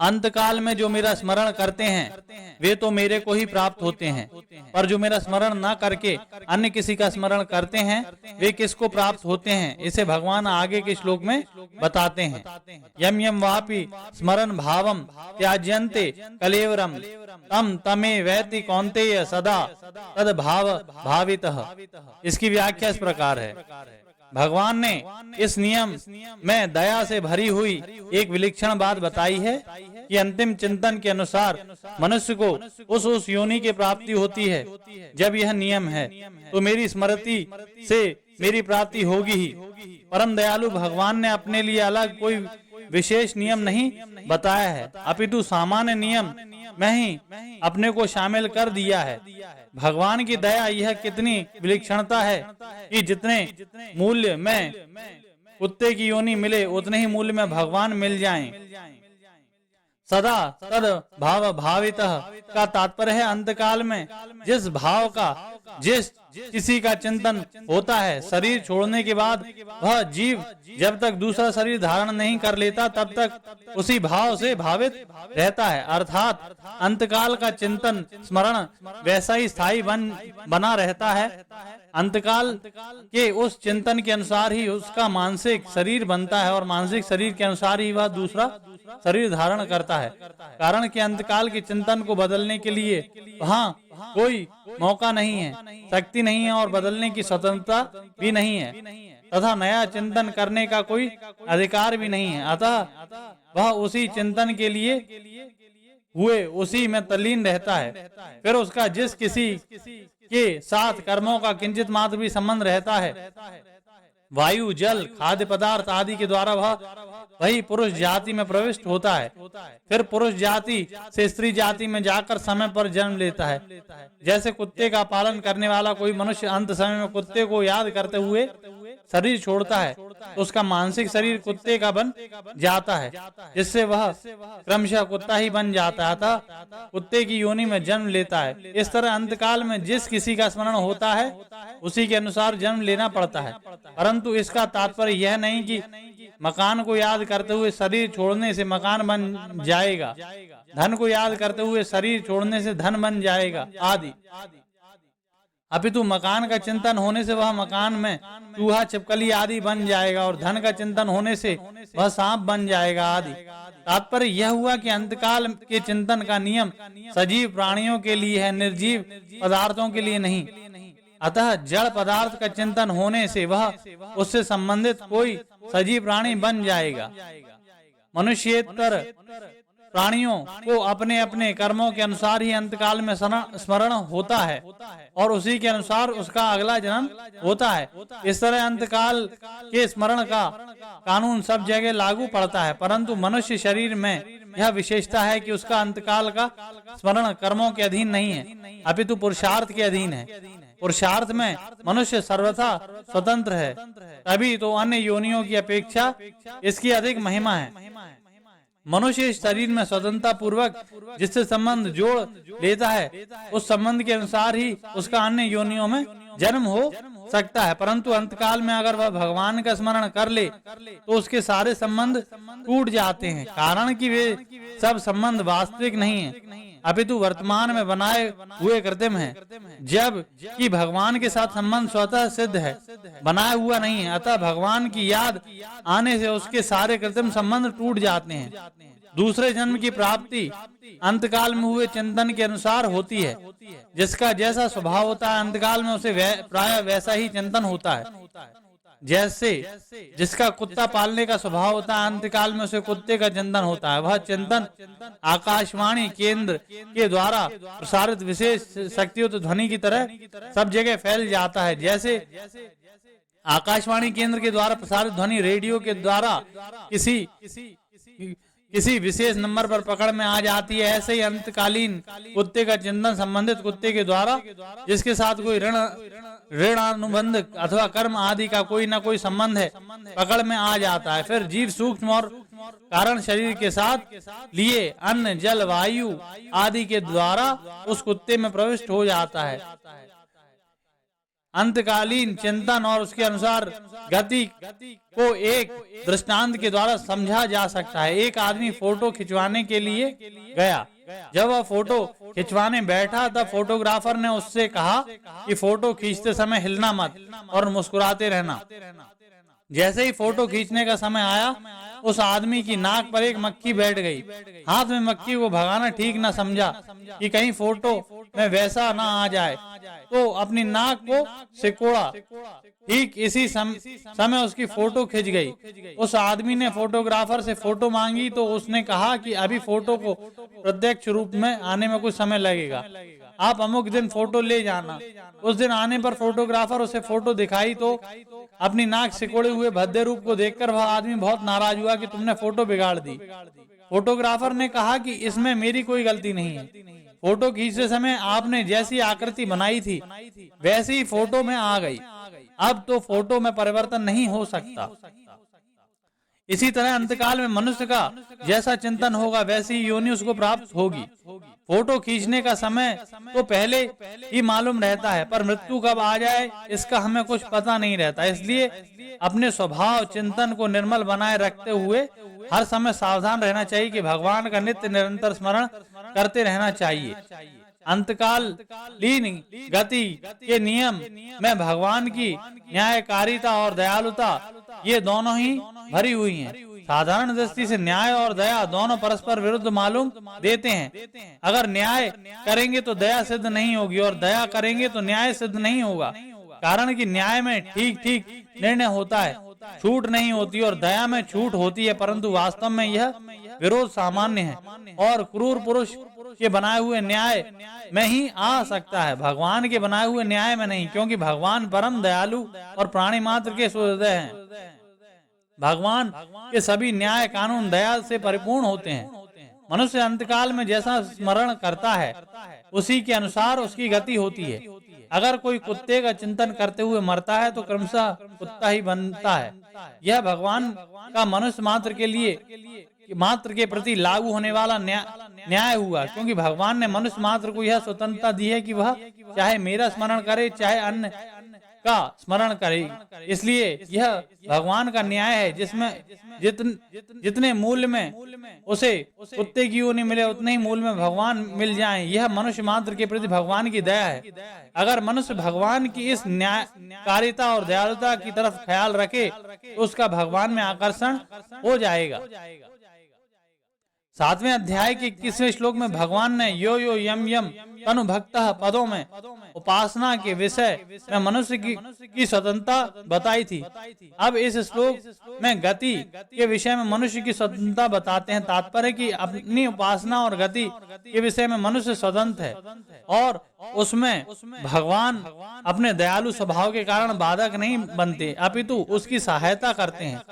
अंतकाल में जो मेरा स्मरण करते हैं वे तो मेरे को ही प्राप्त होते हैं, पर जो मेरा स्मरण न करके अन्य किसी का स्मरण करते हैं वे किसको प्राप्त होते हैं, इसे भगवान आगे के श्लोक में बताते हैं। यम यम वापि स्मरण भावम त्याज्यन्ते कलेवरम तम तमे वैति कौन्तेय सदा तद भाव भावितः। इसकी व्याख्या इस प्रकार है। भगवान ने इस नियम में दया से भरी हुई एक विलक्षण बात बताई है कि अंतिम चिंतन के अनुसार मनुष्य को उस योनि की प्राप्ति होती है। जब यह नियम है तो मेरी स्मृति से मेरी प्राप्ति होगी ही। परम दयालु भगवान ने अपने लिए अलग कोई विशेष नियम नहीं बताया है, अपितु सामान्य नियम में ही अपने को शामिल कर दिया है। भगवान की दया यह कितनी विलक्षणता है कि जितने मूल्य में कुत्ते की योनि मिले उतने ही मूल्य में भगवान मिल जाएं। सदा तद भाव भावितः का तात्पर्य है अंतकाल में जिस भाव का जिस किसी का चिंतन होता है, शरीर छोड़ने के बाद वह जीव जब तक दूसरा शरीर धारण नहीं कर लेता तब तक उसी भाव से भावित रहता है। अर्थात अंतकाल का चिंतन स्मरण वैसा ही स्थायी बना रहता है। अंतकाल के उस चिंतन के अनुसार ही उसका मानसिक शरीर बनता है और मानसिक शरीर के अनुसार ही वह दूसरा शरीर धारण करता है। कारण कि अंतकाल के चिंतन को बदलने के लिए वहाँ कोई मौका नहीं है, शक्ति नहीं है और बदलने की स्वतंत्रता भी नहीं है तथा नया चिंतन करने का कोई अधिकार भी नहीं है। अतः वह उसी चिंतन के लिए हुए उसी में तल्लीन रहता है। फिर उसका जिस किसी के साथ कर्मों का किंचित मात्र भी संबंध रहता है, वायु जल खाद्य पदार्थ आदि के द्वारा वही पुरुष जाति में प्रविष्ट होता है। फिर पुरुष जाति से स्त्री जाति में जाकर समय पर जन्म लेता है। जैसे कुत्ते का पालन करने वाला कोई मनुष्य अंत समय में कुत्ते को याद करते हुए शरीर छोड़ता है तो उसका मानसिक शरीर कुत्ते का बन जाता है, जिससे वह क्रमशः कुत्ता ही बन जाता है, अतः कुत्ते की योनि में जन्म लेता है। इस तरह अंतकाल में जिस किसी का स्मरण होता है उसी के अनुसार जन्म लेना पड़ता है। परंतु इसका तात्पर्य यह नहीं कि मकान को याद करते हुए शरीर छोड़ने से मकान बन जाएगा, धन को याद करते हुए शरीर छोड़ने से धन बन जाएगा आदि। अपितु मकान का चिंतन होने से वह मकान में चूहा छिपकली आदि बन जाएगा और धन का चिंतन होने से वह सांप बन जाएगा आदि। तात्पर्य यह हुआ कि अंतकाल के चिंतन का नियम सजीव प्राणियों के लिए है, निर्जीव पदार्थों के लिए नहीं। अतः जड़ पदार्थ का चिंतन होने से वह उससे संबंधित कोई सजीव प्राणी बन जाएगा। मनुष्येतर प्राणियों को अपने अपने कर्मों के अनुसार ही अंतकाल में स्मरण होता है और उसी के अनुसार उसका अगला जन्म होता है। इस तरह अंतकाल के स्मरण का कानून सब जगह लागू पड़ता है, परंतु मनुष्य शरीर में यह विशेषता है कि उसका अंतकाल का स्मरण कर्मों के अधीन नहीं है, अपितु पुरुषार्थ के अधीन है। पुरुषार्थ में मनुष्य सर्वथा स्वतंत्र है, तभी तो अन्य योनियों की अपेक्षा इसकी अधिक महिमा है। मनुष्य इस शरीर में स्वतंत्रता पूर्वक जिससे संबंध जोड़ लेता है उस संबंध के अनुसार ही उसका अन्य योनियों में जन्म हो सकता है। परंतु अंतकाल में अगर वह भगवान का स्मरण कर ले तो उसके सारे संबंध टूट जाते हैं, कारण कि वे सब संबंध वास्तविक नहीं है अपितु वर्तमान में बनाए हुए कृत्रिम है। जब कि भगवान के साथ संबंध स्वतः सिद्ध है, बनाया हुआ नहीं है। अतः भगवान की याद आने से उसके सारे कृत्रिम संबंध टूट जाते हैं। दूसरे जन्म की प्राप्ति अंतकाल में हुए चिंतन के अनुसार होती है। जिसका जैसा स्वभाव होता है अंतकाल में उसे प्राय वैसा ही चिंतन होता है। जैसे जिसका कुत्ता पालने का स्वभाव होता है अंतकाल में उसे कुत्ते का चिंतन होता है। वह चिंतन आकाशवाणी केंद्र के द्वारा प्रसारित विशेष शक्तियुक्त ध्वनि की तरह सब जगह फैल जाता है। जैसे आकाशवाणी केंद्र के द्वारा प्रसारित ध्वनि रेडियो के द्वारा किसी विशेष नंबर पर पकड़ में आ जाती है, ऐसे ही अंतकालीन कुत्ते का चिंतन संबंधित कुत्ते के द्वारा जिसके साथ कोई ऋण अनुबंध अथवा कर्म आदि का कोई न कोई संबंध है पकड़ में आ जाता है। फिर जीव सूक्ष्म और कारण शरीर के साथ लिए अन्न जल वायु आदि के द्वारा उस कुत्ते में प्रविष्ट हो जाता है। अंतकालीन चिंतन और उसके अनुसार गति को एक दृष्टांत के द्वारा समझा जा सकता है। एक आदमी फोटो खिंचवाने के लिए गया। जब वह फोटो खिंचवाने बैठा तब फोटोग्राफर ने उससे कहा कि फोटो खींचते समय हिलना मत और मुस्कुराते रहना। जैसे ही फोटो खींचने का समय आया, उस आदमी की नाक पर एक मक्खी बैठ गई। हाथ में मक्खी को भगाना ठीक न समझा कि कहीं फोटो में वैसा ना आ जाए, तो अपनी नाक को सिकोड़ा। ठीक इसी समय उसकी फोटो खिंच गई। उस आदमी ने फोटोग्राफर से फोटो मांगी तो उसने कहा कि अभी फोटो को प्रत्यक्ष रूप में आने में कुछ समय लगेगा, आप अमुक दिन फोटो ले जाना। उस दिन आने पर फोटोग्राफर उसे फोटो दिखाई तो अपनी नाक सिकोड़े हुए भद्दे रूप को देखकर वह आदमी बहुत नाराज हुआ कि तुमने फोटो बिगाड़ दी। फोटोग्राफर ने कहा कि इसमें मेरी कोई गलती नहीं है, फोटो खींचते समय आपने जैसी आकृति बनाई थी वैसी ही फोटो में आ गई। अब तो फोटो में परिवर्तन नहीं हो सकता। इसी तरह अंतकाल में मनुष्य का जैसा चिंतन होगा वैसी ही योनि उसको प्राप्त होगी। फोटो खींचने का समय तो पहले ही मालूम रहता है, पर मृत्यु कब आ जाए इसका हमें कुछ पता नहीं रहता। इसलिए अपने स्वभाव चिंतन को निर्मल बनाए रखते हुए हर समय सावधान रहना चाहिए कि भगवान का नित्य निरंतर स्मरण करते रहना चाहिए। अंतकालीन गति के नियम में भगवान की न्यायकारिता और दयालुता ये दोनों ही भरी हुई हैं। साधारण दृष्टि से न्याय और दया दोनों परस्पर विरुद्ध मालूम देते हैं। अगर न्याय करेंगे तो दया सिद्ध नहीं होगी और दया करेंगे तो न्याय सिद्ध नहीं होगा। कारण कि न्याय में ठीक ठीक निर्णय होता है, छूट नहीं होती, और दया में छूट होती है, परंतु वास्तव में यह विरोध सामान्य है और क्रूर पुरुष के बनाए हुए न्याय में ही आ सकता है, भगवान के बनाए हुए न्याय में नहीं, क्योंकि भगवान परम दयालु और प्राणी मात्र के सुहृदय हैं। भगवान के सभी न्याय कानून दया से परिपूर्ण होते हैं। मनुष्य अंतकाल में जैसा स्मरण करता है उसी के अनुसार उसकी गति होती है। अगर कोई कुत्ते का चिंतन करते हुए मरता है तो क्रमशः कुत्ता ही बनता है। यह भगवान का मनुष्य मात्र के प्रति लागू होने वाला न्याय हुआ, क्योंकि भगवान ने मनुष्य मात्र को यह स्वतंत्रता दी है कि वह चाहे मेरा स्मरण करे चाहे अन्य का स्मरण करे। इसलिए यह भगवान का न्याय है जिसमें जितने मूल्य में उसे कुत्ते की योनि मिले उतने ही मूल्य में भगवान मिल जाएं। यह मनुष्य मात्र के प्रति भगवान की दया है। अगर मनुष्य भगवान की इस न्यायकारिता और दयालुता की तरफ ख्याल रखे तो उसका भगवान में आकर्षण हो जाएगा। 7वें अध्याय के 21वें श्लोक में भगवान ने यो यो यम यम तनु भक्तः पदों में उपासना के विषय में मनुष्य की स्वतंत्रता बताई थी। अब इस श्लोक में गति के विषय में मनुष्य की स्वतंत्रता बताते हैं। तात्पर्य कि अपनी उपासना और गति के विषय में मनुष्य स्वतंत्र है और उसमें भगवान अपने दयालु स्वभाव के कारण बाधक नहीं बनते, अपितु उसकी सहायता करते हैं।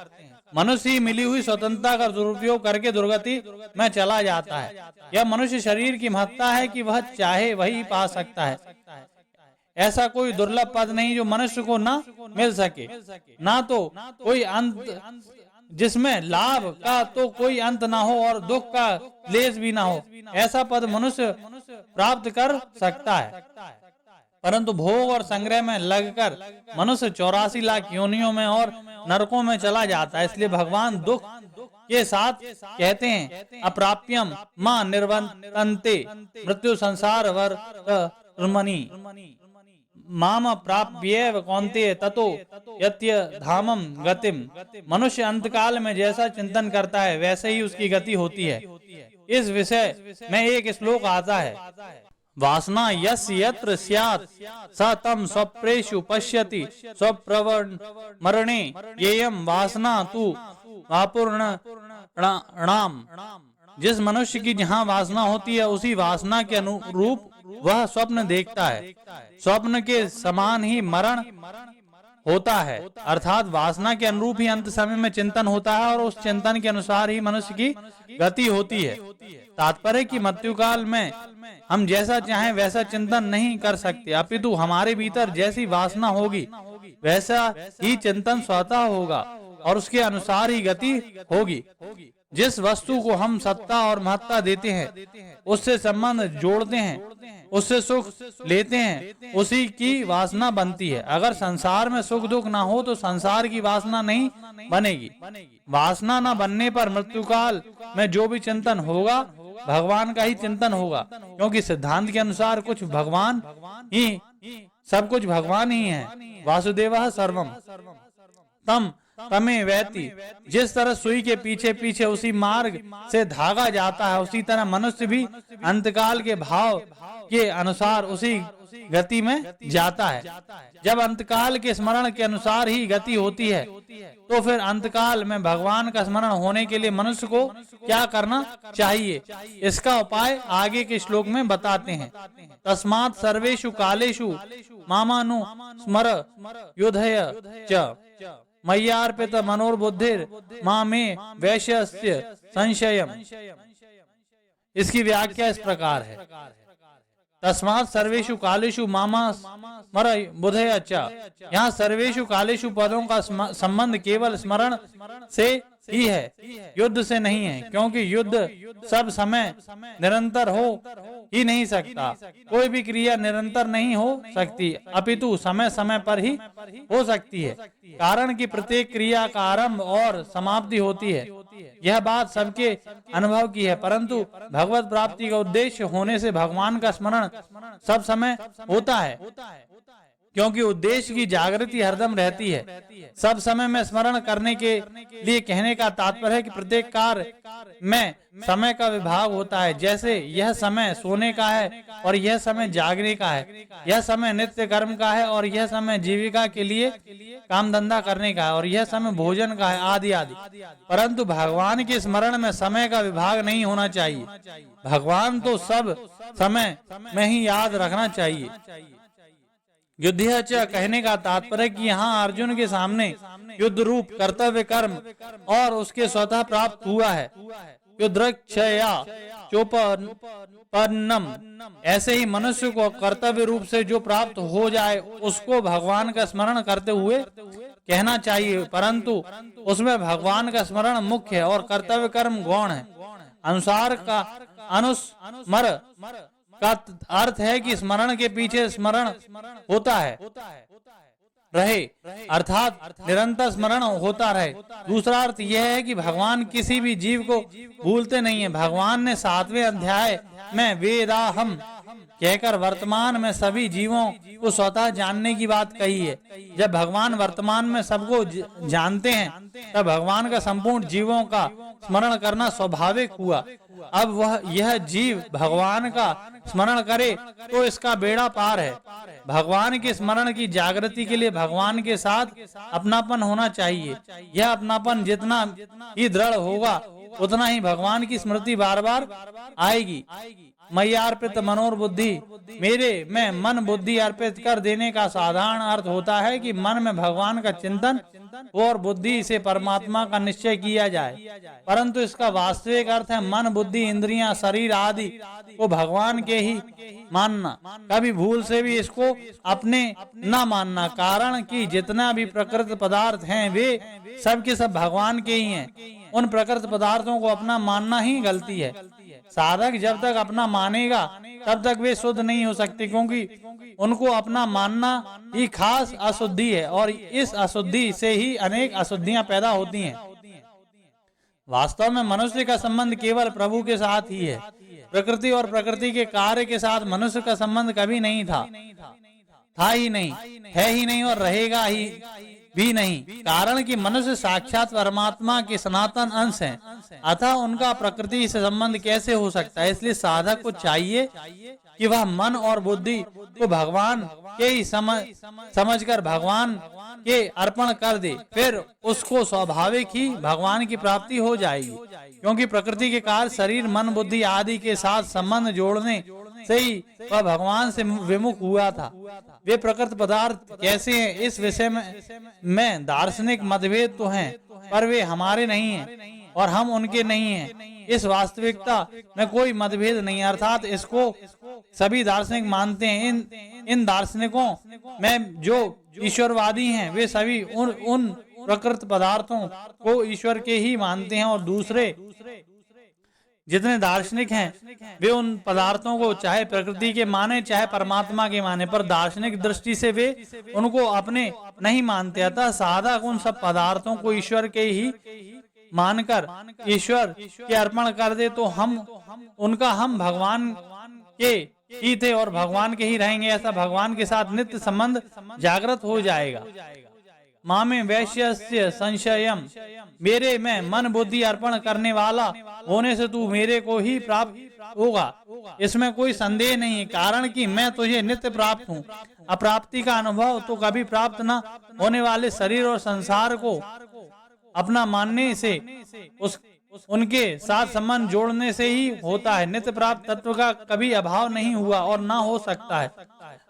मनुष्य ही मिली हुई स्वतंत्रता का दुरुपयोग करके दुर्गति में चला जाता है। यह मनुष्य शरीर की महत्ता है कि वह चाहे वही पा सकता है। ऐसा कोई दुर्लभ पद नहीं जो मनुष्य को ना मिल सके, ना तो कोई अंत, जिसमें लाभ का तो कोई अंत ना हो और दुख का लेस भी ना हो। ऐसा पद मनुष्य प्राप्त कर सकता है, परंतु भोग और संग्रह में लगकर मनुष्य 84 लाख योनियों में और नरकों में चला जाता है। इसलिए भगवान दुख के साथ कहते हैं अप्राप्यम मां निर्वंतन्ते मृत्यु संसार वर्मणि माम प्राप्येव कौन्तेय ततो यत्य धामम गतिम। मनुष्य अंतकाल में जैसा चिंतन करता है वैसे ही उसकी गति होती है। इस विषय में एक श्लोक आता है, वासना यस्य यत्र स्यात् स तं स्वप्रेषु पश्यति स्वप्रवणमरणे येयं वासना तु वापुर्णाम। जिस मनुष्य की जहाँ वासना होती है उसी वासना के अनुरूप वह स्वप्न देखता है। स्वप्न के समान ही मरण होता है, अर्थात वासना के अनुरूप ही अंत समय में चिंतन होता है और उस चिंतन के अनुसार ही मनुष्य की गति होती है। तात्पर्य कि मृत्यु काल में हम जैसा चाहें वैसा चिंतन नहीं कर सकते, अपितु हमारे भीतर जैसी वासना होगी वैसा ही चिंतन स्वतः होगा और उसके अनुसार ही गति होगी। जिस वस्तु को हम सत्ता और महत्ता देते हैं, उससे संबंध जोड़ते हैं, उससे सुख लेते हैं, उसी की वासना बनती है। अगर संसार में सुख दुख ना हो तो संसार की वासना नहीं बनेगी। वासना न बनने पर मृत्युकाल में जो भी चिंतन होगा भगवान का ही चिंतन होगा, क्योंकि सिद्धांत के अनुसार कुछ भगवान ही, सब कुछ भगवान ही है। वासुदेवः सर्वम तम तमे वैति। जिस तरह सुई के पीछे पीछे उसी मार्ग से धागा जाता है, उसी तरह मनुष्य भी अंतकाल के भाव के अनुसार उसी गति में जाता है। जब अंतकाल के स्मरण के अनुसार ही गति होती है तो फिर अंतकाल में भगवान का स्मरण होने के लिए मनुष्य को क्या करना चाहिए, इसका उपाय आगे के श्लोक में बताते हैं। तस्मात् सर्वेषु कालेषु मामानु स्मर युधय च मय्यार्पित मनोर्बुद्धिर मामे वैश्यस्य संशयम्। इसकी व्याख्या इस प्रकार है। तस्मात् सर्वेषु कालेषु मामा स्मर बुधय च। यहाँ सर्वेषु कालेषु पदों का संबंध केवल स्मरण से ही है, युद्ध से नहीं है, क्योंकि युद्ध सब समय निरंतर हो ही नहीं सकता। कोई भी क्रिया निरंतर नहीं हो सकती, अपितु समय समय पर ही हो सकती है, कारण कि प्रत्येक क्रिया का आरंभ और समाप्ति होती है। यह बात सबके अनुभव की है, परंतु भगवत प्राप्ति का उद्देश्य होने से भगवान का स्मरण सब समय होता है, क्योंकि उद्देश्य की जागृति हरदम रहती है। सब समय में स्मरण करने के लिए कहने का तात्पर्य है कि प्रत्येक कार्य में समय का विभाग होता है। जैसे यह समय सोने का है और यह समय जागने का है, यह समय नित्य कर्म का है और यह समय जीविका के लिए काम धंधा करने का है, और यह समय भोजन का है, आदि आदि। परंतु भगवान के स्मरण में समय का विभाग नहीं होना चाहिए। भगवान तो सब समय में ही याद रखना चाहिए। युद्धय च कहने का तात्पर्य कि यहाँ अर्जुन के सामने युद्ध रूप कर्तव्य कर्म और उसके स्वतः प्राप्त हुआ है। युद्धक्षया चोपन्नम। ऐसे ही मनुष्य को कर्तव्य रूप से जो प्राप्त हो जाए उसको भगवान का स्मरण करते हुए कहना चाहिए, परंतु उसमें भगवान का स्मरण मुख्य है और कर्तव्य कर्म गौण है। अनुसार का अनुस्मर का अर्थ है कि स्मरण के पीछे स्मरण होता है रहे, अर्थात निरंतर स्मरण होता रहे। दूसरा अर्थ यह है कि भगवान किसी भी जीव को भूलते नहीं है। भगवान ने 7वें अध्याय में वेदाहम कहकर वर्तमान में सभी जीवों को स्वतः जानने की बात कही है। जब भगवान वर्तमान में सबको जानते हैं तब भगवान का संपूर्ण जीवों का स्मरण करना स्वाभाविक हुआ। अब वह यह जीव भगवान का स्मरण करे तो इसका बेड़ा पार है। भगवान के स्मरण की जागृति के लिए भगवान के साथ अपनापन होना चाहिए। यह अपनापन जितना ही दृढ़ होगा उतना ही भगवान की स्मृति बार बार आएगी। मय्यार्पित मनोर्बुद्धि, मेरे में मन बुद्धि अर्पित कर देने का साधारण अर्थ होता है कि मन में भगवान का चिंतन और बुद्धि से परमात्मा का निश्चय किया जाए, परंतु इसका वास्तविक अर्थ है मन बुद्धि इंद्रियां शरीर आदि को भगवान के ही मानना। कभी भूल से भी इसको अपने न मानना, कारण कि जितना भी प्रकृत पदार्थ हैं वे सब के सब भगवान के ही हैं। उन प्रकृत पदार्थों को अपना मानना ही गलती है। साधक जब तक अपना मानेगा तब तक वे शुद्ध नहीं हो सकते, क्योंकि उनको अपना मानना ही खास अशुद्धि है और इस अशुद्धि से ही अनेक अशुद्धियां पैदा होती हैं। वास्तव में मनुष्य का संबंध केवल प्रभु के साथ ही है। प्रकृति और प्रकृति के कार्य के साथ मनुष्य का संबंध कभी नहीं था ही नहीं, है ही नहीं और रहेगा ही भी नहीं, कारण कि मनुष्य साक्षात परमात्मा के सनातन अंश हैं, अतः उनका प्रकृति से संबंध कैसे हो सकता है। इसलिए साधक को चाहिए कि वह मन और बुद्धि को भगवान के ही समझकर भगवान के अर्पण कर दे, फिर उसको स्वाभाविक ही भगवान की प्राप्ति हो जाएगी। क्योंकि प्रकृति के कार्य शरीर मन बुद्धि आदि के साथ संबंध जोड़ने से ही वह भगवान से विमुख हुआ था। वे प्रकृत पदार्थ कैसे हैं इस विषय में दार्शनिक मतभेद तो हैं, पर वे हमारे नहीं हैं और हम उनके नहीं हैं। इस वास्तविकता में कोई मतभेद नहीं, अर्थात इसको सभी दार्शनिक मानते हैं। इन दार्शनिकों में जो ईश्वरवादी हैं वे सभी प्रकृत पदार्थों को ईश्वर के ही मानते हैं, और दूसरे जितने दार्शनिक हैं वे उन पदार्थों को चाहे प्रकृति के माने चाहे परमात्मा के माने, पर दार्शनिक दृष्टि से वे उनको अपने नहीं मानते। अतः साधक उन सब पदार्थों को ईश्वर के ही मानकर ईश्वर के अर्पण कर दे तो हम भगवान के ही थे और भगवान के ही रहेंगे, ऐसा भगवान के साथ नित्य संबंध जागृत हो जाएगा। मामे वैश्यस्य संशयम, मेरे में मन बुद्धि अर्पण करने वाला होने से तू मेरे को ही प्राप्त होगा, इसमें कोई संदेह नहीं है। कारण कि मैं तुझे नित्य प्राप्त हूँ। अप्राप्ति का अनुभव तो कभी प्राप्त न होने वाले शरीर और संसार को अपना मानने से उनके साथ संबंध जोड़ने से ही होता है। नित्य प्राप्त तत्व का कभी अभाव नहीं हुआ और ना हो सकता है।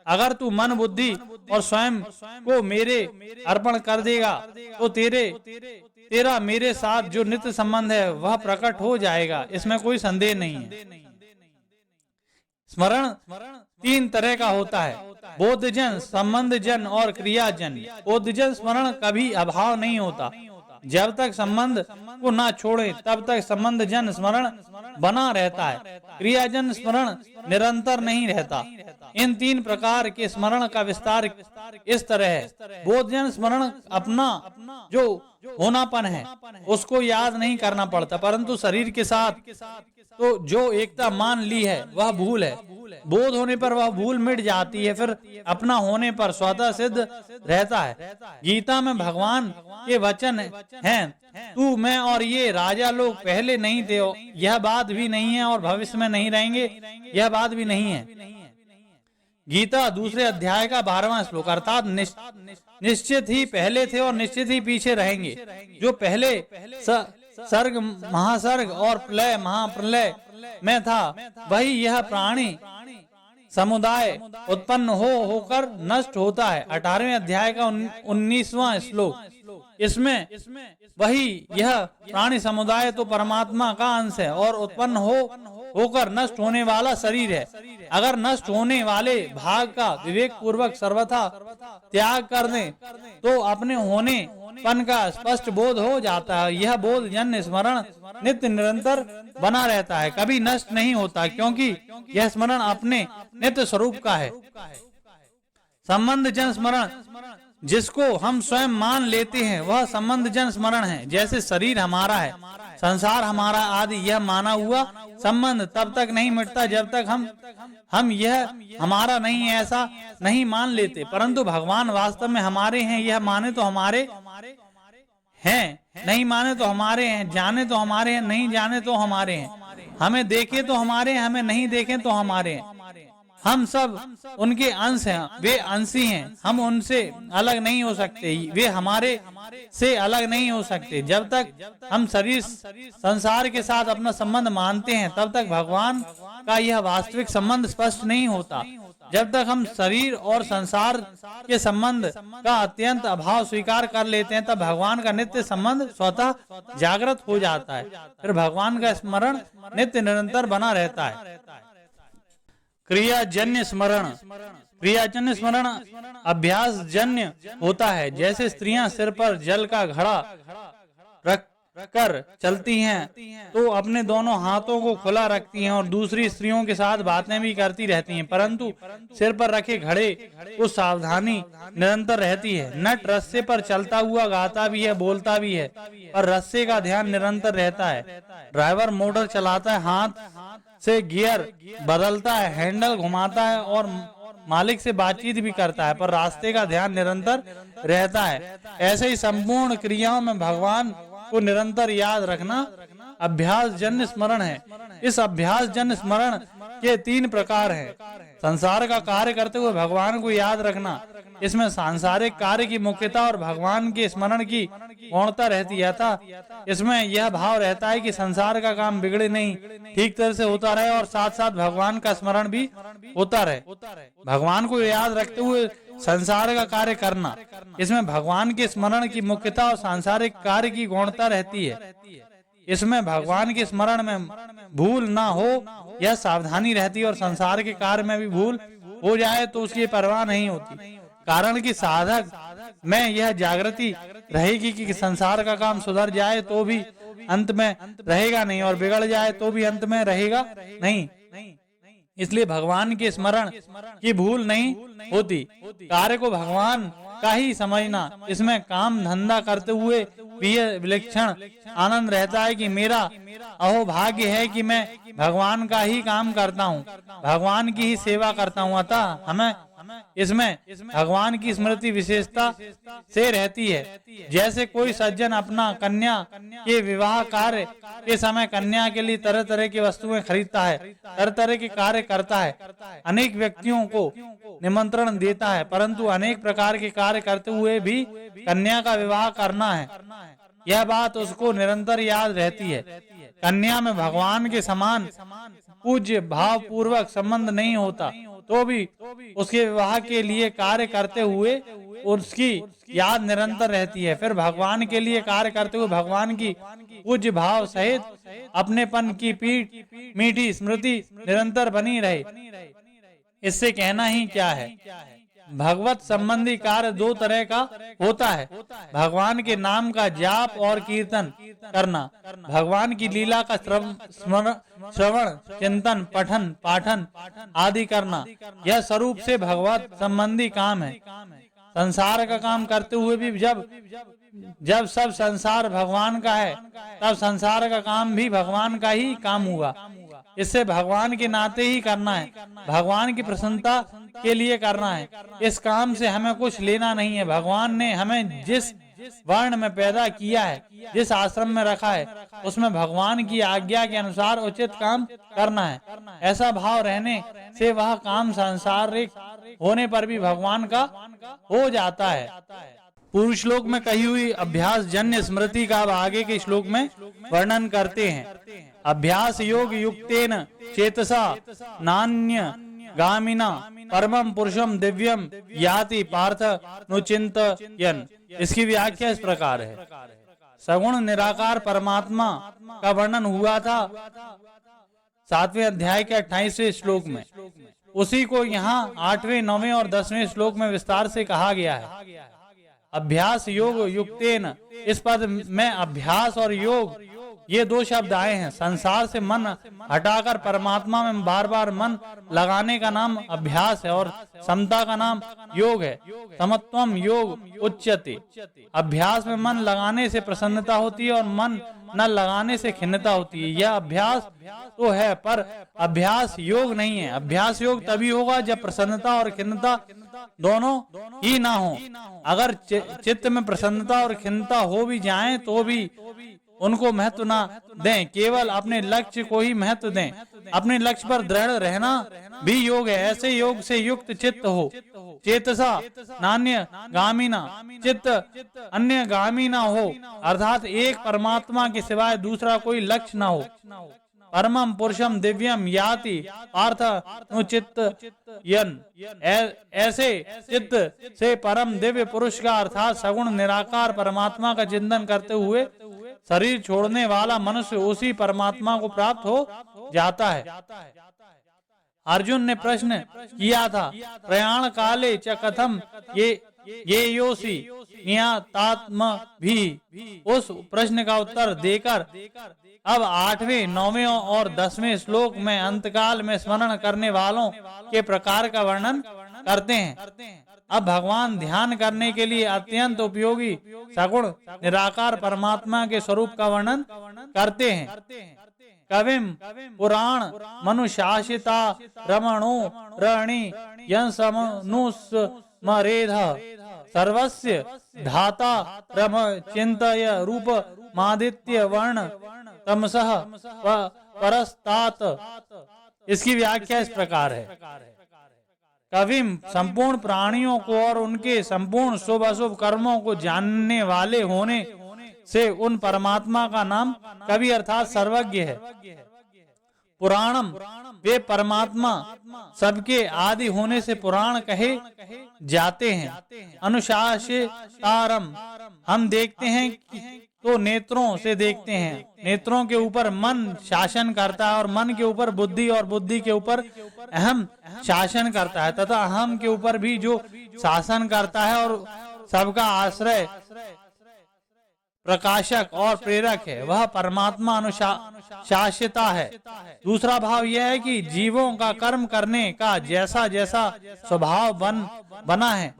अगर तू मन बुद्धि और स्वयं को मेरे अर्पण कर देगा तो तेरा मेरे साथ जो नित्य संबंध है वह प्रकट हो जाएगा, इसमें कोई संदेह नहीं है। स्मरण तीन तरह का होता है, बोधजन, संबंध जन और क्रियाजन। बोधजन स्मरण कभी अभाव नहीं होता, जब तक संबंध को ना छोड़े तब तक संबंध जन स्मरण बना रहता है। क्रियाजन स्मरण निरंतर नहीं रहता। इन तीन प्रकार के स्मरण का विस्तार इस तरह है। बोधजन स्मरण अपना जो होनापन है उसको याद नहीं करना पड़ता, परंतु शरीर के साथ तो जो एकता मान ली है वह भूल है। बोध होने पर वह भूल मिट जाती है, फिर अपना होने पर स्वतः सिद्ध रहता है। गीता में भगवान के वचन हैं, तू मैं और ये राजा लोग पहले नहीं थे, यह बात भी नहीं है, और भविष्य में नहीं रहेंगे, यह बात भी नहीं है। गीता दूसरे अध्याय का 12वां श्लोक, अर्थात निश्चित ही पहले थे और निश्चित ही पीछे रहेंगे। जो पहले सर्ग महासर्ग और प्रलय महाप्रलय में था वही यह प्राणी समुदाय उत्पन्न होकर नष्ट होता है। 18वें अध्याय का 19वां श्लोक, इसमें वही यह प्राणी समुदाय तो परमात्मा का अंश है और उत्पन्न होकर नष्ट होने वाला शरीर है। अगर नष्ट होने वाले भाग का विवेक पूर्वक सर्वथा त्याग कर दें तो अपने होने पन का स्पष्ट बोध हो जाता है। यह बोध जन्य स्मरण नित्य निरंतर बना रहता है, कभी नष्ट नहीं होता, क्योंकि यह स्मरण अपने नित्य स्वरूप का है। संबंध जन स्मरण जिसको हम स्वयं मान लेते हैं वह संबंध जन स्मरण है। जैसे शरीर हमारा है, संसार हमारा आदि यह माना हुआ संबंध तब तक नहीं मिटता जब तक हम यह हमारा नहीं है ऐसा नहीं मान लेते। परंतु भगवान वास्तव में हमारे हैं, यह माने तो हमारे हैं, नहीं माने तो हमारे हैं, जाने तो हमारे हैं, नहीं जाने तो हमारे हैं, हमें देखे तो हमारे हैं, हमें नहीं देखे तो हमारे हैं। हम सब उनके अंश हैं, वे अंशी हैं, हम उनसे अलग नहीं हो सकते, वे हमारे से अलग नहीं हो सकते। जब तक हम शरीर संसार के साथ अपना संबंध मानते हैं तब तक भगवान का यह वास्तविक संबंध स्पष्ट नहीं होता। जब तक हम शरीर और संसार के संबंध का अत्यंत अभाव स्वीकार कर लेते हैं तब भगवान का नित्य संबंध स्वतः जागृत हो जाता है, फिर भगवान का स्मरण नित्य निरंतर बना रहता है। क्रियाजन्य स्मरण, क्रियाजन्य स्मरण अभ्यास जन्य होता है। जैसे स्त्रियां सिर पर जल का घड़ा रख कर चलती हैं तो अपने दोनों हाथों को खुला रखती हैं और दूसरी स्त्रियों के साथ बातें भी करती रहती हैं, परंतु सिर पर रखे घड़े को सावधानी निरंतर रहती है। नट रस्से पर चलता हुआ गाता भी है, बोलता भी है, पर रस्से का ध्यान निरंतर रहता है। ड्राइवर मोटर चलाता है, हाथ से गियर बदलता है, हैंडल घुमाता है और मालिक से बातचीत भी करता है, पर रास्ते का ध्यान निरंतर रहता है। ऐसे ही संपूर्ण क्रियाओं में भगवान को निरंतर याद रखना अभ्यास जन्य स्मरण है। इस अभ्यास जन्य स्मरण के 3 प्रकार हैं। संसार का कार्य करते हुए भगवान को याद रखना, इसमें सांसारिक कार्य की मुख्यता और भगवान के स्मरण की गौणता रहती है। था इसमें यह भाव रहता है कि संसार का काम बिगड़े नहीं, ठीक तरह से होता रहे और साथ साथ भगवान का स्मरण भी होता रहे। भगवान को याद रखते हुए संसार का कार्य करना, इसमें भगवान के स्मरण की मुख्यता और सांसारिक कार्य की गौणता रहती है। इसमें भगवान के स्मरण में भूल ना हो यह सावधानी रहती है और संसार के कार्य में भी भूल हो जाए तो उसकी परवाह नहीं होती। कारण कि साधक में यह जागृति रहेगी कि संसार का काम सुधर जाए तो भी अंत में रहेगा नहीं और बिगड़ जाए तो भी अंत में रहेगा नहीं। इसलिए भगवान के स्मरण की भूल नहीं होती। कार्य को भगवान का ही समझना, इसमें काम धंधा करते हुए भी यह विलक्षण आनंद रहता है कि मेरा अहोभाग्य है कि मैं भगवान का ही काम करता हूँ, भगवान की ही सेवा करता हूँ। अतः हमें इसमें भगवान की स्मृति विशेषता से रहती है। जैसे कोई सज्जन अपना कन्या के विवाह कार्य के समय कन्या के लिए तरह तरह की वस्तुएं खरीदता है, तरह तरह के कार्य करता है, अनेक व्यक्तियों को निमंत्रण देता है, परंतु अनेक प्रकार के कार्य करते हुए भी कन्या का विवाह करना है, यह बात उसको निरंतर याद रहती है। कन्या में भगवान के समान पूज्य भाव पूर्वक संबंध नहीं होता तो भी उसके विवाह के लिए कार्य करते हुए उसकी याद निरंतर रहती है। फिर भगवान के लिए कार्य करते हुए भगवान की पूज्य भाव सहित अपनेपन की मीठी स्मृति निरंतर बनी रहे। इससे कहना ही क्या है, भगवत संबंधी कार्य दो तरह का होता है, भगवान के नाम का जाप और कीर्तन करना, भगवान की लीला का श्रवण चिंतन पठन पाठन आदि करना, यह स्वरूप से भगवत संबंधी काम है। संसार का काम करते हुए भी जब सब संसार भगवान का है तब संसार का काम भी भगवान का ही काम हुआ। इससे भगवान के नाते ही करना है, भगवान की प्रसन्नता के लिए करना है। इस काम से हमें कुछ लेना नहीं है। भगवान ने हमें जिस वर्ण में पैदा किया है, जिस आश्रम में रखा है, उसमें भगवान की आज्ञा के अनुसार उचित काम करना है। ऐसा भाव रहने से वह काम सांसारिक होने पर भी भगवान का हो जाता है। पूर्व श्लोक में कही हुई अभ्यास जन्य स्मृति का अब आगे के श्लोक में वर्णन करते हैं। अभ्यास योग युक्तेन चेतसा नान्य गामिना परमं पुरुषम दिव्यम याति पार्थ नुचिंतयन्। इसकी व्याख्या इस प्रकार है। सगुण निराकार परमात्मा का वर्णन हुआ था 7वें अध्याय के 28वें श्लोक में। उसी को यहाँ 8वें 9वें और 10वें श्लोक में विस्तार से कहा गया है। अभ्यास योग युक्तेन, इस पद में अभ्यास और योग ये दो शब्द आए हैं। संसार से मन हटाकर परमात्मा में बार बार मन लगाने का नाम अभ्यास है और समता का नाम योग है। समत्वम योग उच्यते। अभ्यास में मन लगाने से प्रसन्नता होती है और मन न लगाने से खिन्नता होती है। यह अभ्यास तो है पर अभ्यास योग नहीं है। अभ्यास योग तभी होगा जब प्रसन्नता और खिन्नता दोनों ही ना हो। अगर चित्त में प्रसन्नता और खिन्नता हो भी जाएं तो भी उनको महत्व ना दें, केवल अपने लक्ष्य को ही महत्व दें। अपने लक्ष्य पर दृढ़ रहना भी योग है। ऐसे योग से युक्त चित्त हो। चेतसा नान्य गामिना, चित्त अन्य गामी ना हो, अर्थात एक परमात्मा के सिवाय दूसरा कोई लक्ष्य ना हो। परमं पुरुषम दिव्यम याति पार्थ नुचिंतयन्। ऐसे चित्त से परम दिव्य पुरुष का अर्थात सगुण निराकार परमात्मा का चिंतन करते हुए शरीर छोड़ने वाला मनुष्य उसी परमात्मा को प्राप्त हो जाता है। अर्जुन ने प्रश्न किया था, प्रयाण काले च कथम ये योसी नियतात्म भी। उस प्रश्न का उत्तर देकर अब 8वें 9वें और 10वें श्लोक में अंतकाल में स्मरण करने वालों के प्रकार का वर्णन करते हैं। अब भगवान ध्यान करने के लिए अत्यंत उपयोगी सगुण निराकार परमात्मा के स्वरूप का वर्णन करते हैं। कविम पुराण मनुशासिता रमणो रणि यंसमनुस्मरेध सर्वस्य धाता रम चिंतय रूप मादित्य वर्ण तमसः परस्तात। इसकी व्याख्या इस प्रकार है। कविम संपूर्ण प्राणियों को और उनके संपूर्ण शुभ अशुभ कर्मों को जानने वाले होने से उन परमात्मा का नाम कवि अर्थात सर्वज्ञ है। पुराणम, वे परमात्मा सबके आदि होने से पुराण कहे जाते हैं। अनुशासितारम, हम देखते हैं तो नेत्रों से देखते हैं। नेत्रों के ऊपर मन शासन करता है और मन के ऊपर बुद्धि और बुद्धि के ऊपर अहम शासन करता है तथा अहम के ऊपर भी जो शासन करता है और सबका आश्रय, प्रकाशक और प्रेरक है, वह परमात्मा अनुशासिता है। दूसरा भाव यह है कि जीवों का कर्म करने का जैसा जैसा स्वभाव बना है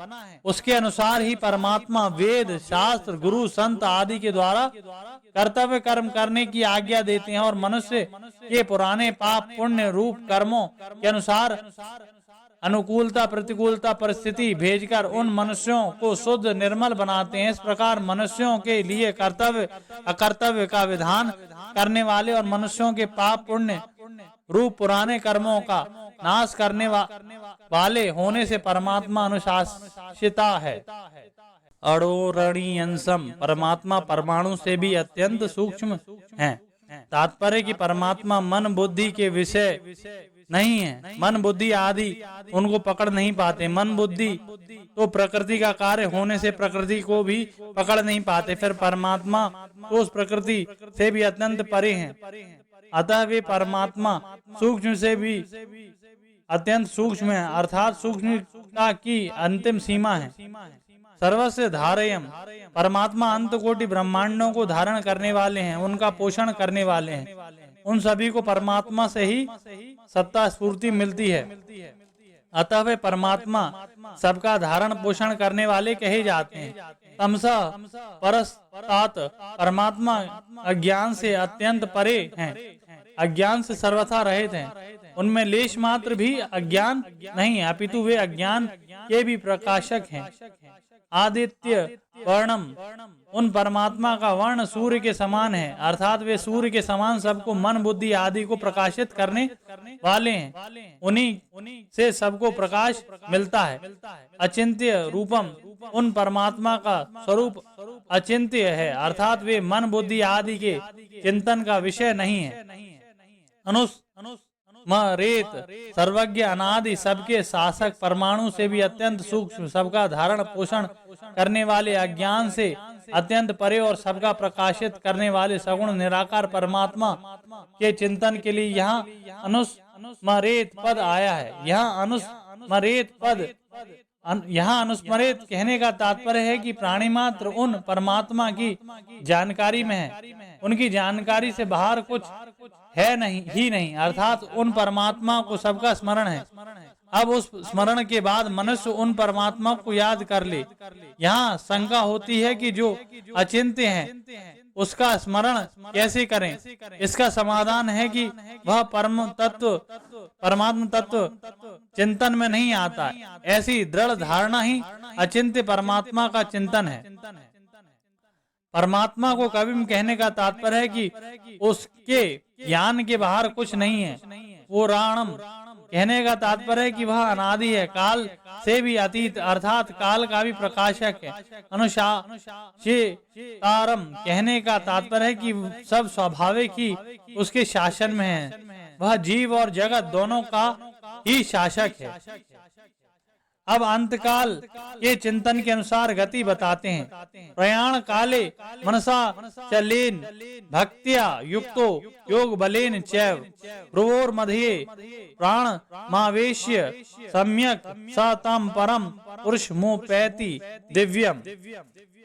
उसके अनुसार ही परमात्मा वेद, शास्त्र, गुरु, संत आदि के द्वारा कर्तव्य कर्म करने की आज्ञा देते हैं और मनुष्य के पुराने पाप पुण्य रूप कर्मों के अनुसार अनुकूलता प्रतिकूलता परिस्थिति भेजकर उन मनुष्यों को शुद्ध निर्मल बनाते हैं। इस प्रकार मनुष्यों के लिए कर्तव्य अकर्तव्य का विधान करने वाले और मनुष्यों के पाप पुण्य रूप पुराने कर्मों का नाश करने वाले होने से परमात्मा अनुशासिता है। अणोरणीयंसम, परमात्मा परमाणु से भी अत्यंत सूक्ष्म है। तात्पर्य कि परमात्मा मन बुद्धि के विषय नहीं है, मन बुद्धि आदि उनको पकड़ नहीं पाते। मन बुद्धि तो प्रकृति का कार्य होने से प्रकृति को भी पकड़ नहीं पाते, फिर परमात्मा तो उस प्रकृति से भी अत्यंत परे हैं। अतः वे परमात्मा सूक्ष्म से भी अत्यंत सूक्ष्म है, अर्थात सूक्ष्मता की अंतिम सीमा है। सर्वस्य धारयम, परमात्मा अंत कोटि ब्रह्मांडों को धारण करने वाले हैं, उनका पोषण करने वाले हैं। उन सभी को परमात्मा से ही सत्ता स्फूर्ति मिलती है, अतः वे परमात्मा सबका धारण पोषण करने वाले कहे जाते हैं। तमसा परस्तात, परमात्मा अज्ञान से अत्यंत परे हैं, अज्ञान से सर्वथा रहित हैं, उनमें लेश मात्र भी अज्ञान नहीं है, अपितु वे अज्ञान के भी प्रकाशक हैं। आदित्य वर्णम, उन परमात्मा का वर्ण सूर्य के समान है, अर्थात वे सूर्य के समान सबको मन बुद्धि आदि को प्रकाशित करने वाले हैं, उन्हीं से सबको प्रकाश मिलता है। अचिंत्य रूपम, उन परमात्मा का स्वरूप अचिंत्य है, अर्थात वे मन बुद्धि आदि के चिंतन का विषय नहीं है। रेत, सर्वज्ञ अनादि सबके शासक, परमाणु से भी अत्यंत सूक्ष्म, सबका धारण पोषण करने वाले, अज्ञान से अत्यंत परे और सबका प्रकाशित करने वाले सगुण निराकार परमात्मा के चिंतन के लिए यहाँ अनुस्मरेत पद आया है। यहाँ अनुस्मरेत कहने का तात्पर्य है कि प्राणी मात्र उन परमात्मा की जानकारी में है, उनकी जानकारी से बाहर कुछ है नहीं, अर्थात उन परमात्मा को सबका स्मरण है। अब उस स्मरण के बाद मनुष्य उन परमात्मा को याद कर ले। यहाँ शंका होती है कि जो अचिंत्य है उसका स्मरण कैसे करें। इसका समाधान है कि वह परमात्म तत्व चिंतन में नहीं आता। ऐसी दृढ़ धारणा ही अचिंत्य परमात्मा का चिंतन है। परमात्मा को कभी कहने का तात्पर्य है कि उसके ज्ञान के बाहर कुछ नहीं है। वो राणम कहने का तात्पर्य है कि वह अनादि है, काल से भी अतीत, अर्थात काल का भी प्रकाशक है। अनुशासितारम कहने का तात्पर्य है कि सब स्वाभाविक ही उसके शासन में है, वह जीव और जगत दोनों का ही शासक है। अब अंतकाल के चिंतन के अनुसार गति बताते हैं। प्रयाण काले मनसा चलेन भक्त्या युक्तो योग बलेन चैव भ्रुवोर मध्ये प्राण मावेश्य सम्यक स तम परम पुरुष मुपैति दिव्यम।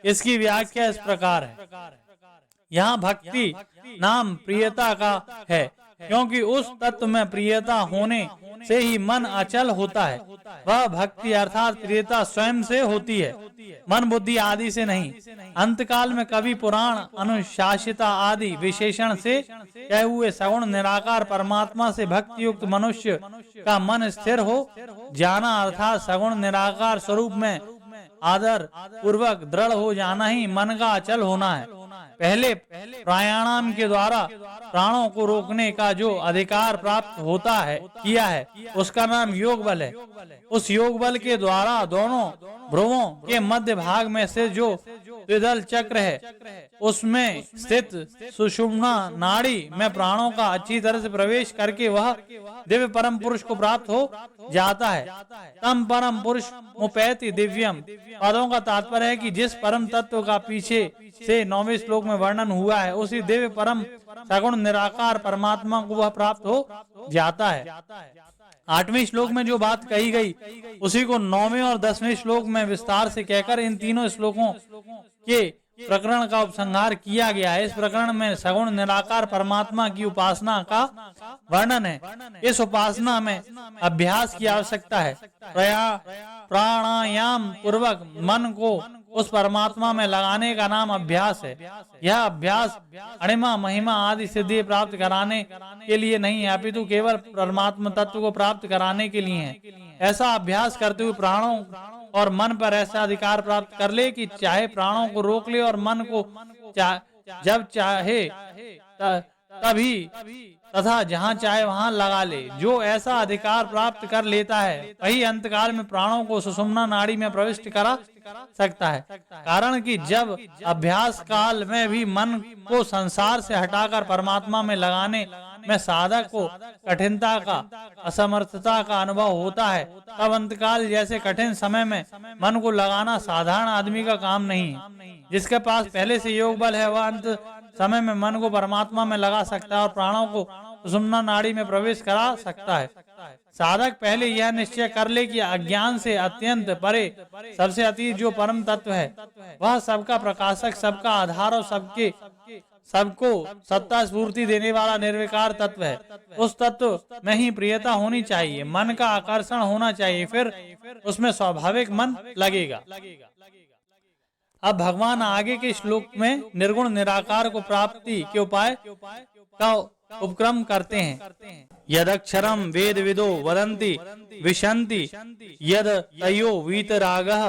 इसकी व्याख्या इस प्रकार है। यहाँ भक्ति नाम प्रियता का है, क्योंकि उस तत्व में प्रियता होने से ही मन अचल होता है। वह भक्ति अर्थात प्रियता स्वयं से होती है, मन बुद्धि आदि से नहीं। अंतकाल में कवि पुराण अनुशासिता आदि विशेषण से कहे हुए सगुण निराकार परमात्मा से भक्ति युक्त मनुष्य का मन स्थिर हो जाना, अर्थात सगुण निराकार स्वरूप में आदर पूर्वक दृढ़ हो जाना ही मन का अचल होना है। पहले प्राणायाम के द्वारा प्राणों को रोकने का जो अधिकार प्राप्त होता है किया है उसका नाम योग बल है। उस योग बल के द्वारा दोनों भ्रुवों के मध्य भाग में से जो द्विदल चक्र है उसमें स्थित सुषुम्ना नाड़ी में प्राणों का अच्छी तरह से प्रवेश करके वह दिव्य परम पुरुष को प्राप्त हो जाता है। तम परम पुरुष मुपैति दिव्यम पदों का तात्पर्य है कि जिस परम तत्व का पीछे से 9वें श्लोक में वर्णन हुआ है उसी दिव्य परम सगुण निराकार परमात्मा को वह प्राप्त हो जाता है। 8वें श्लोक में जो बात कही गई उसी को 9वें और 10वें श्लोक में विस्तार से कहकर इन तीनों श्लोकों के प्रकरण का उपसंहार किया गया है। इस प्रकरण में सगुण निराकार परमात्मा की उपासना का वर्णन है। इस उपासना में अभ्यास की आवश्यकता है। प्राणायाम पूर्वक मन को उस परमात्मा में लगाने का नाम अभ्यास है। यह अभ्यास अणिमा महिमा आदि सिद्धि प्राप्त कराने के लिए नहीं है, अपितु केवल परमात्मा तत्व को प्राप्त कराने के लिए है। ऐसा अभ्यास करते हुए प्राणों और मन पर ऐसा अधिकार प्राप्त कर ले कि चाहे प्राणों को रोक ले और मन को जब चाहे तभी तथा जहाँ चाहे वहाँ लगा ले। जो ऐसा अधिकार प्राप्त कर लेता है वही अंतकाल में प्राणों को सुषुम्ना नाड़ी में प्रविष्ट करा सकता है। कारण कि जब अभ्यास काल में भी मन को संसार से हटाकर परमात्मा में लगाने में साधक को कठिनता का असमर्थता का अनुभव होता है, तब अंतकाल जैसे कठिन समय में मन को लगाना साधारण आदमी का काम नहीं है। जिसके पास पहले से योग बल है वह अंत समय में मन को परमात्मा में लगा सकता है और प्राणों को सुषुम्ना नाड़ी में प्रवेश करा सकता है। साधक पहले यह निश्चय कर ले कि अज्ञान से अत्यंत परे सबसे अतीत जो परम तत्व है वह सबका प्रकाशक, सबका आधार और सबको सत्ता स्फूर्ति देने वाला निर्विकार तत्व है। उस तत्व में ही प्रियता होनी चाहिए, मन का आकर्षण होना चाहिए, फिर उसमें स्वाभाविक मन लगेगा। अब भगवान आगे के श्लोक में निर्गुण निराकार को प्राप्ति के उपाय का उपक्रम करते हैं। यदक्षरम वेद विदो वदन्ति विशन्ति यद तयो वीतरागः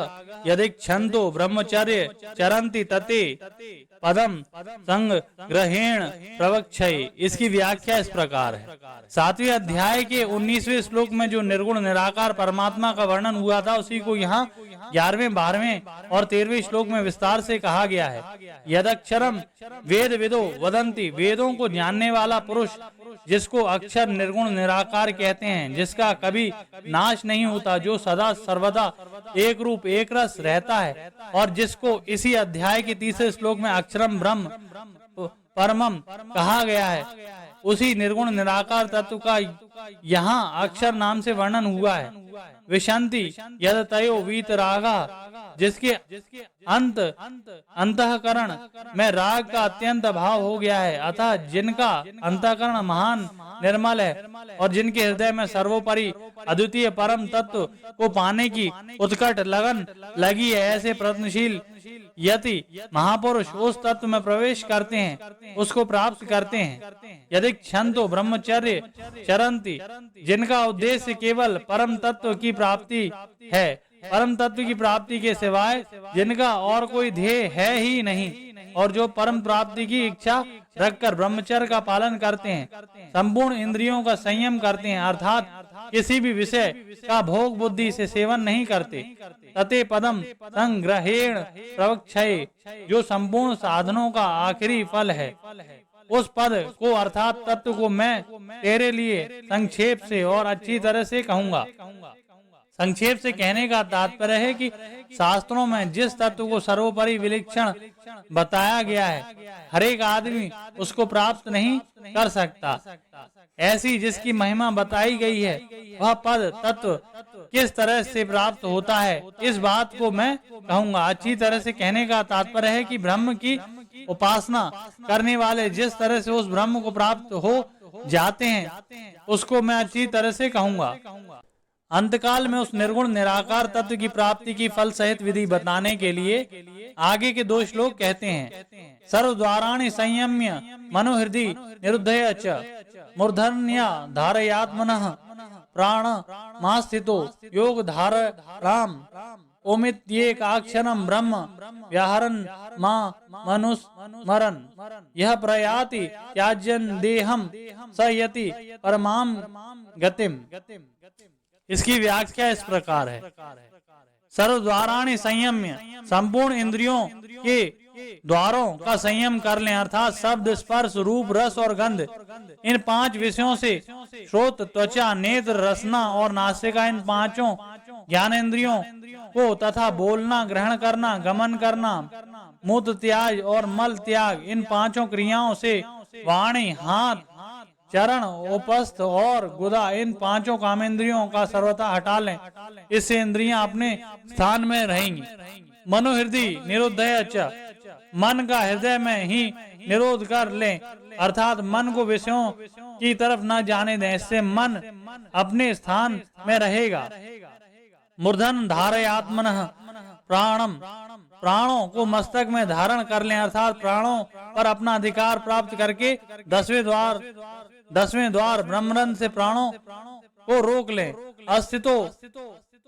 यदिच्छन्तो ब्रह्मचर्य चरन्ति तते पदम संग्रहेण प्रवक्षये। इसकी व्याख्या इस प्रकार है। 7वें अध्याय के 19वें श्लोक में जो निर्गुण निराकार परमात्मा का वर्णन हुआ था उसी को यहाँ 11वें 12वें और 13वें श्लोक में विस्तार से कहा गया है। यदक्षरम वेद विदो वदन्ति, वेदों को जानने वाला पुरुष जिसको अक्षर निर्गुण निराकार कहते हैं, जिसका कभी नाश नहीं होता, जो सदा सर्वदा एक रूप एक रस रहता है और जिसको इसी अध्याय के 3 श्लोक में अक्षरम ब्रह्म परमम कहा गया है, उसी निर्गुण निराकार तत्व का यहाँ अक्षर नाम से वर्णन हुआ है। विशंति यद तयो वीतरागा, जिसके अंतःकरण में राग का अत्यंत अभाव हो गया है, अतः जिनका अंतःकरण महान निर्मल है और जिनके हृदय में सर्वोपरि अद्वितीय परम तत्व को पाने की उत्कट लगन लगी है, ऐसे प्रयत्नशील यति महापुरुष उस तत्व में प्रवेश करते हैं, उसको प्राप्त करते हैं। यदि क्षंतो ब्रह्मचर्य चरंती, जिनका उद्देश्य केवल परम तत्व की प्राप्ति है, परम तत्व की प्राप्ति के सिवाय जिनका और कोई ध्येय है ही नहीं, और जो परम प्राप्ति की इच्छा रखकर ब्रह्मचर्य का पालन करते हैं, संपूर्ण इंद्रियों का संयम करते हैं, अर्थात किसी भी विषय का भोग बुद्धि से सेवन नहीं करते, तते पदम संग्रहेण प्रवक्षये, जो संपूर्ण साधनों का आखिरी फल है, उस पद को अर्थात तत्व को मैं तेरे लिए संक्षेप से और अच्छी तरह से कहूंगा। संक्षेप से कहने का तात्पर्य है कि शास्त्रों में जिस तत्व को सर्वोपरि विलक्षण बताया गया है, हर एक आदमी उसको प्राप्त नहीं कर सकता। ऐसी जिसकी महिमा बताई गई है, वह पद तत्व किस तरह से प्राप्त होता है, इस बात को मैं कहूंगा। अच्छी तरह से कहने का तात्पर्य है कि ब्रह्म की उपासना करने वाले जिस तरह से उस ब्रह्म को प्राप्त हो जाते हैं, उसको मैं अच्छी तरह से कहूंगा। अंतकाल में उस निर्गुण निराकार तत्व की प्राप्ति की फल सहित विधि बताने के लिए आगे के 2 श्लोक कहते हैं। सर्वद्वाराणि संयम्य मनोहृदि निरुद्धय च मूर्धन्या धारयात्मनः प्राण मास्थितो योग धारणाम ओमित्येकाक्षरं ब्रह्म व्याहरन् मा मनुस्मरन् यह प्रयाति त्याज्यं देहं स यति परमां गतिम्। इसकी व्याख्या इस प्रकार है। सर्वद्वाराणि संयम्य, संपूर्ण इंद्रियों के द्वारों का संयम कर लें, अर्थात शब्द स्पर्श रूप रस और गंध, इन 5 विषयों से श्रोत त्वचा नेत्र रसना और नासिका, इन 5 ज्ञानेंद्रियों को तथा बोलना ग्रहण करना गमन करना मूत्र त्याग और मल त्याग, इन 5 क्रियाओं से वाणी हाथ चरण, उपस्थ और गुदा, इन पांचों कामेंद्रियों का सर्वथा हटा लें। इससे इंद्रियां अपने स्थान में रहेंगी। मनोहृदय निरोधय च, मन का हृदय में ही निरोध कर लें, अर्थात मन को विषयों की तरफ न जाने दें। इससे मन अपने स्थान में रहेगा। मूर्धन धारयात्मनः प्राणम, प्राणों को मस्तक में धारण कर लें, अर्थात प्राणों पर अपना अधिकार प्राप्त करके दसवें द्वार ब्रह्मरंध्र से प्राणों को रोक लें। अस्थितो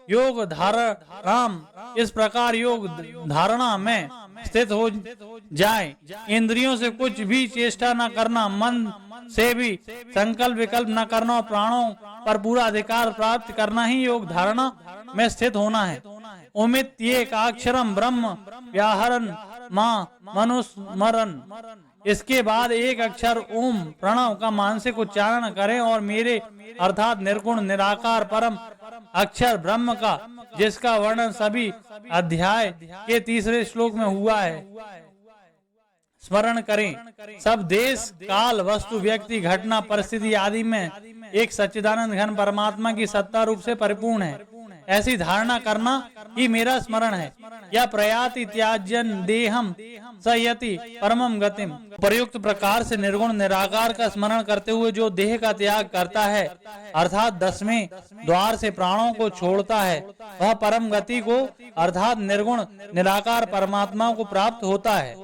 योग धारणाम, इस प्रकार योग धारणा में स्थित हो जाए। इंद्रियों से कुछ भी चेष्टा न करना, मन से भी संकल्प विकल्प न करना और प्राणों पर पूरा अधिकार प्राप्त करना ही योग धारणा में स्थित होना है। उमित एकाक्षरम ब्रह्म व्याहरण मां मनुस्मरण, इसके बाद एक अक्षर ओम प्रणव का मानसिक उच्चारण करें और मेरे अर्थात निर्गुण निराकार परम अक्षर ब्रह्म का, जिसका वर्णन सभी अध्याय के तीसरे श्लोक में हुआ है, स्मरण करें। सब देश काल वस्तु व्यक्ति घटना परिस्थिति आदि में एक सच्चिदानंद घन परमात्मा की सत्ता रूप से परिपूर्ण है, ऐसी धारणा करना ही मेरा स्मरण है। या प्रयाति त्याज्यन देहम सयति परमम गतिम, प्रयुक्त प्रकार से निर्गुण निराकार का स्मरण करते हुए जो देह का त्याग करता है, अर्थात 10वें द्वार से प्राणों को छोड़ता है, वह परम गति को अर्थात निर्गुण निराकार परमात्मा को प्राप्त होता है।